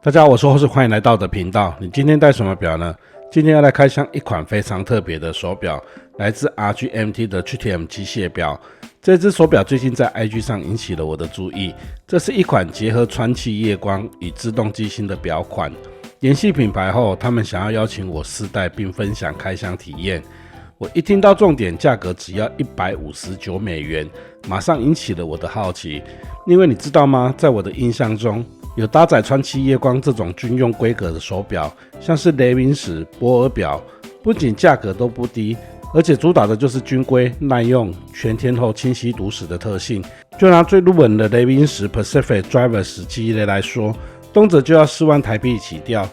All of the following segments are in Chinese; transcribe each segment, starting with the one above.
大家好，我是后世，欢迎来到我的频道。你今天戴什么表呢？今天要来开箱一款非常特别的手表，来自 RGMT 的 GTM 机械表。这只手表最近在 IG 上引起了我的注意。这是一款结合川崎夜光与自动机芯的表款。联系品牌后，他们想要邀请我试戴并分享开箱体验。我一听到重点价格只要$159，马上引起了我的好奇。因为你知道吗？在我的印象中，有搭载川崎夜光这种军用规格的手表，像是雷明石、波尔表，不仅价格都不低，而且主打的就是军规、耐用、全天候清晰读时的特性。就拿最入门的雷明石 Pacific Drivers 记忆类来说，动辄就要4万台币起跳，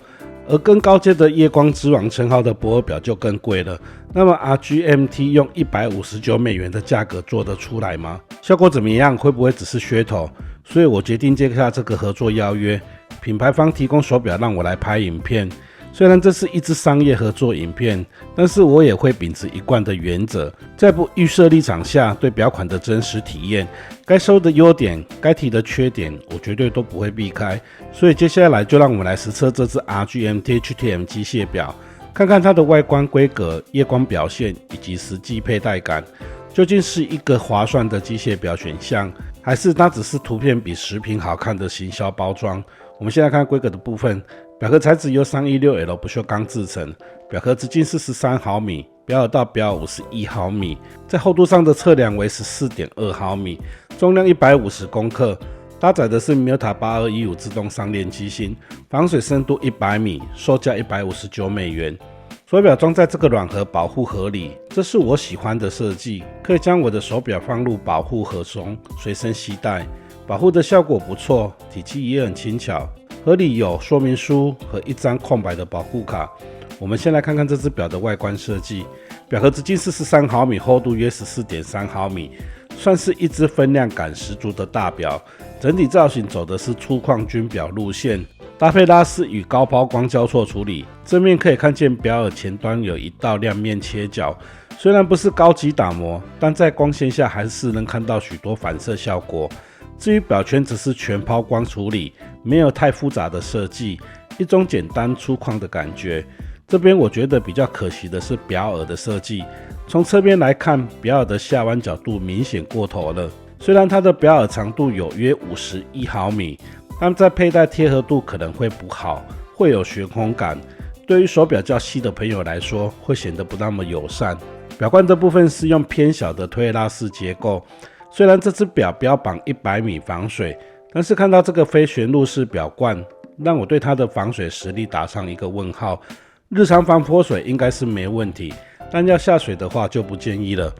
而更高阶的夜光之王称号的波尔表就更贵了。那么 RGMT 用$159的价格做得出来吗？效果怎么样？会不会只是噱头？所以我决定接下这个合作邀约，品牌方提供手表让我来拍影片。虽然这是一支商业合作影片，但是我也会秉持一贯的原则，在不预设立场下，对表款的真实体验，该收的优点，该提的缺点，我绝对都不会避开。所以接下来就让我们来实测这支 RGMT GTM 机械表，看看它的外观规格、夜光表现以及实际佩戴感，究竟是一个划算的机械表选项，还是它只是图片比实品好看的行销包装？我们先来看规格的部分。表壳材质由 316L 不锈钢制成，表壳直径是13毫米，表耳到表耳51毫米，在厚度上的测量为 14.2 毫米，重量150公克，搭载的是 Milta 8215自动上链机芯，防水深度100米，售价$159。手表装在这个软盒保护盒里，这是我喜欢的设计，可以将我的手表放入保护盒中随身携带，保护的效果不错，体积也很轻巧。盒里有说明书和一张空白的保护卡。我们先来看看这只表的外观设计。表盒直径是13毫米，厚度约 14.3 毫米，算是一只分量感十足的大表。整体造型走的是粗犷军表路线，搭配拉丝与高抛光交错处理。正面可以看见表耳前端有一道亮面切角，虽然不是高级打磨，但在光线下还是能看到许多反射效果。至于表圈则是全抛光处理，没有太复杂的设计，一种简单粗犷的感觉。这边我觉得比较可惜的是表耳的设计，从侧边来看，表耳的下弯角度明显过头了。虽然它的表耳长度有约51毫米，但在佩戴贴合度可能会不好，会有悬空感。对于手表较细的朋友来说，会显得不那么友善。表冠这部分是用偏小的推拉式结构。虽然这只表标榜100米防水，但是看到这个非旋入式表冠，让我对它的防水实力打上一个问号。日常防泼水应该是没问题，但要下水的话就不建议了。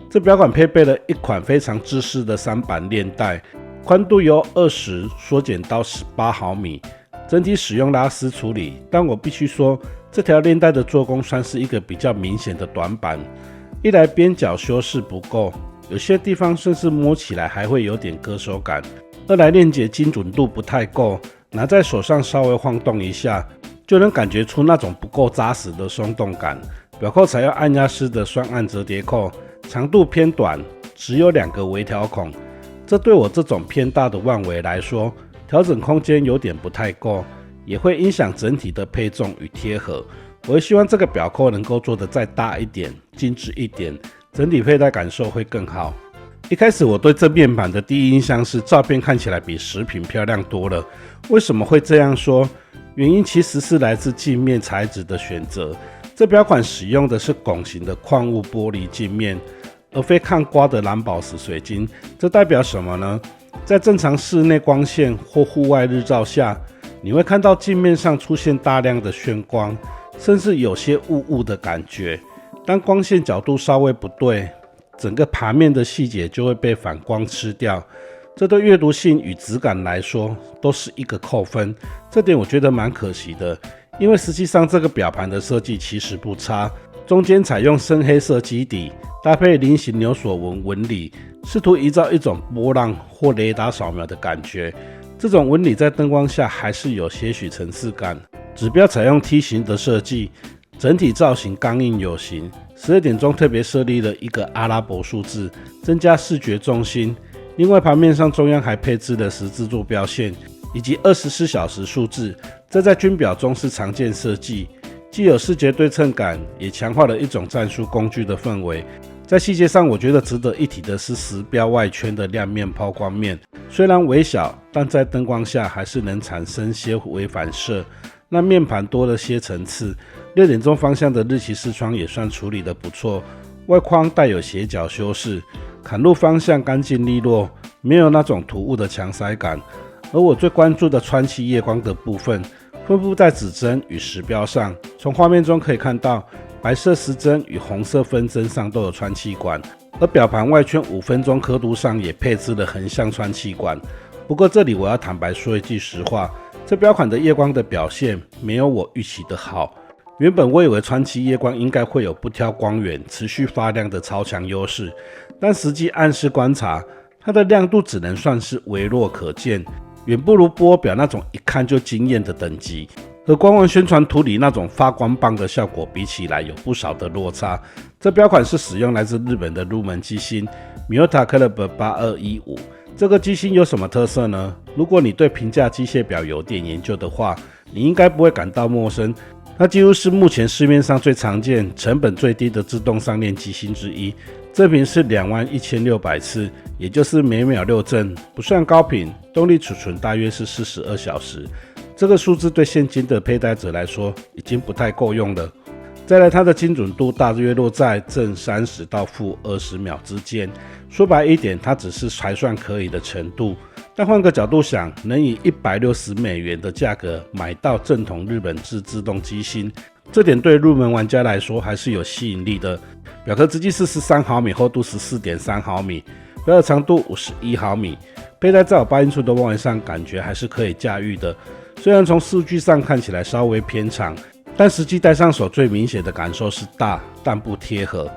这表款配备了一款非常制式的3板链带，宽度由20缩减到18毫米，整体使用拉丝处理。但我必须说，这条链带的做工算是一个比较明显的短板，一来边角修饰不够，有些地方甚至摸起来还会有点割手感，二来链结精准度不太够，拿在手上稍微晃动一下，就能感觉出那种不够扎实的松动感。表扣采用按压式的双按折叠扣，长度偏短，只有2个微调孔，这对我这种偏大的腕围来说，调整空间有点不太够，也会影响整体的配重与贴合。我也希望这个表扣能够做得再大一点，精致一点，整体佩戴感受会更好。一开始我对这面板的第一印象是，照片看起来比实品漂亮多了。为什么会这样说？原因其实是来自镜面材质的选择。这表款使用的是拱形的矿物玻璃镜面，而非抗刮的蓝宝石水晶。这代表什么呢？在正常室内光线或户外日照下，你会看到镜面上出现大量的眩光，甚至有些雾雾的感觉。当光线角度稍微不对，整个盘面的细节就会被反光吃掉，这对阅读性与质感来说都是一个扣分。这点我觉得蛮可惜的，因为实际上这个表盘的设计其实不差，中间采用深黑色基底，搭配菱形纽锁纹纹理，试图营造一种波浪或雷达扫描的感觉。这种纹理在灯光下还是有些许层次感。指标采用梯形的设计，整体造型刚硬有型。12点钟特别设立了一个阿拉伯数字，增加视觉重心。另外盘面上中央还配置了十字坐标线，以及24小时数字，这在军表中是常见设计，既有视觉对称感，也强化了一种战术工具的氛围。在细节上，我觉得值得一提的是时标外圈的亮面抛光面，虽然微小，但在灯光下还是能产生些微反射，让面盘多了些层次。6点钟方向的日期视窗也算处理得不错，外框带有斜角修饰，砍入方向干净利落，没有那种突兀的强塞感。而我最关注的川崎夜光的部分，分布在指针与时标上，从画面中可以看到，白色时针与红色分针上都有穿气管，而表盘外圈5分钟刻度上也配置了横向穿气管。不过这里我要坦白说一句实话，这标款的夜光的表现没有我预期的好。原本我以为川崎夜光应该会有不挑光源、持续发亮的超强优势，但实际暗示观察，它的亮度只能算是微弱可见，远不如波表那种一看就惊艳的等级。和官网宣传图里那种发光棒的效果比起来，有不少的落差。这标款是使用来自日本的入门机芯 Miyota Caliber 8215。这个机芯有什么特色呢？如果你对平价机械表有点研究的话，你应该不会感到陌生。它几乎是目前市面上最常见、成本最低的自动上链机芯之一。振频是21600次，也就是每秒6振，不算高频。动力储存大约是42小时。这个数字对现今的佩戴者来说已经不太够用了。再来，它的精准度大约落在正30到负20秒之间。说白一点，它只是还算可以的程度。但换个角度想，能以$160的价格买到正统日本制自动机芯，这点对入门玩家来说还是有吸引力的。表壳直径是13毫米，厚度14.3毫米，表的长度51毫米，佩戴在我8英寸的望远上感觉还是可以驾驭的。虽然从数据上看起来稍微偏长，但实际戴上手最明显的感受是大但不贴合。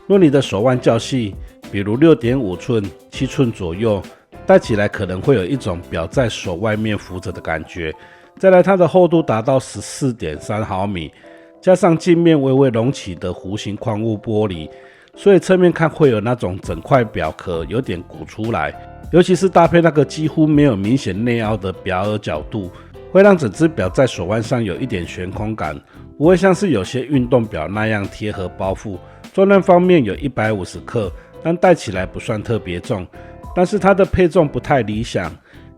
若你的手腕较细，比如6.5寸、7寸左右，戴起来可能会有一种表在手外面浮着的感觉。再来，它的厚度达到14.3毫米，加上镜面微微隆起的弧形矿物玻璃，所以侧面看会有那种整块表壳有点鼓出来，尤其是搭配那个几乎没有明显内凹的表耳角度，会让整只表在手腕上有一点悬空感，不会像是有些运动表那样贴合包覆。重量方面有150克，但戴起来不算特别重，但是它的配重不太理想，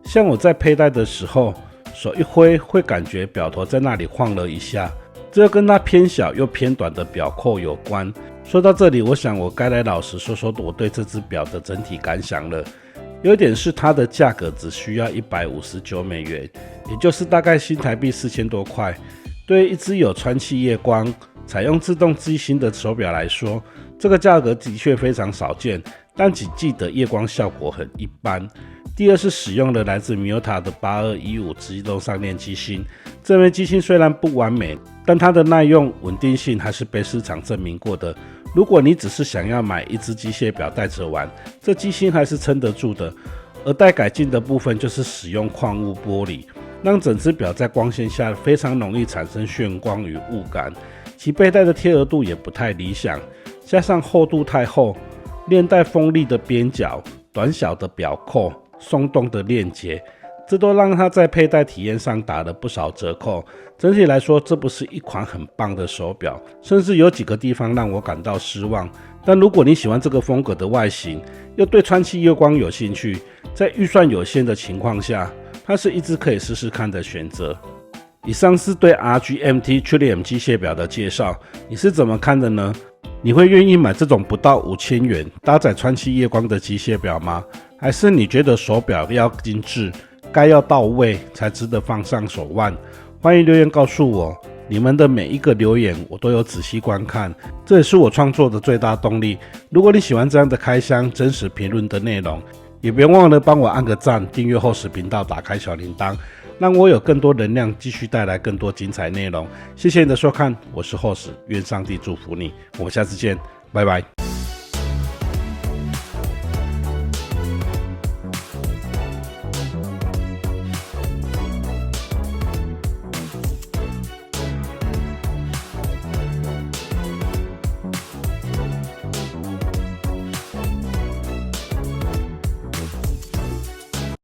像我在佩戴的时候，手一挥会感觉表头在那里晃了一下，这跟它偏小又偏短的表扣有关。说到这里，我想我该来老实说说我对这只表的整体感想了。有一点是它的价格只需要$159，也就是大概新台币4000多块。对于一只有川崎夜光、采用自动机芯的手表来说，这个价格的确非常少见，但只记得夜光效果很一般。第二是使用了来自 Miyota 的8215自动上链机芯，这枚机芯虽然不完美，但它的耐用、稳定性还是被市场证明过的。如果你只是想要买一只机械表带着玩，这机芯还是撑得住的。而待改进的部分就是使用矿物玻璃，让整只表在光线下非常容易产生眩光与雾感，其佩戴的贴合度也不太理想，加上厚度太厚，链带锋利的边角、短小的表扣、松动的链接，这都让它在佩戴体验上打了不少折扣。整体来说，这不是一款很棒的手表，甚至有几个地方让我感到失望。但如果你喜欢这个风格的外形，又对川崎夜光有兴趣，在预算有限的情况下，它是一只可以试试看的选择。以上是对 RGMT Trillium 机械表的介绍，你是怎么看的呢？你会愿意买这种不到$5000搭载川崎夜光的机械表吗？还是你觉得手表要精致，该要到位才值得放上手腕？欢迎留言告诉我，你们的每一个留言我都有仔细观看，这也是我创作的最大动力。如果你喜欢这样的开箱真实评论的内容，也别忘了帮我按个赞，订阅厚实频道，打开小铃铛，让我有更多能量继续带来更多精彩内容。谢谢你的收看，我是厚实，愿上帝祝福你，我们下次见，拜拜。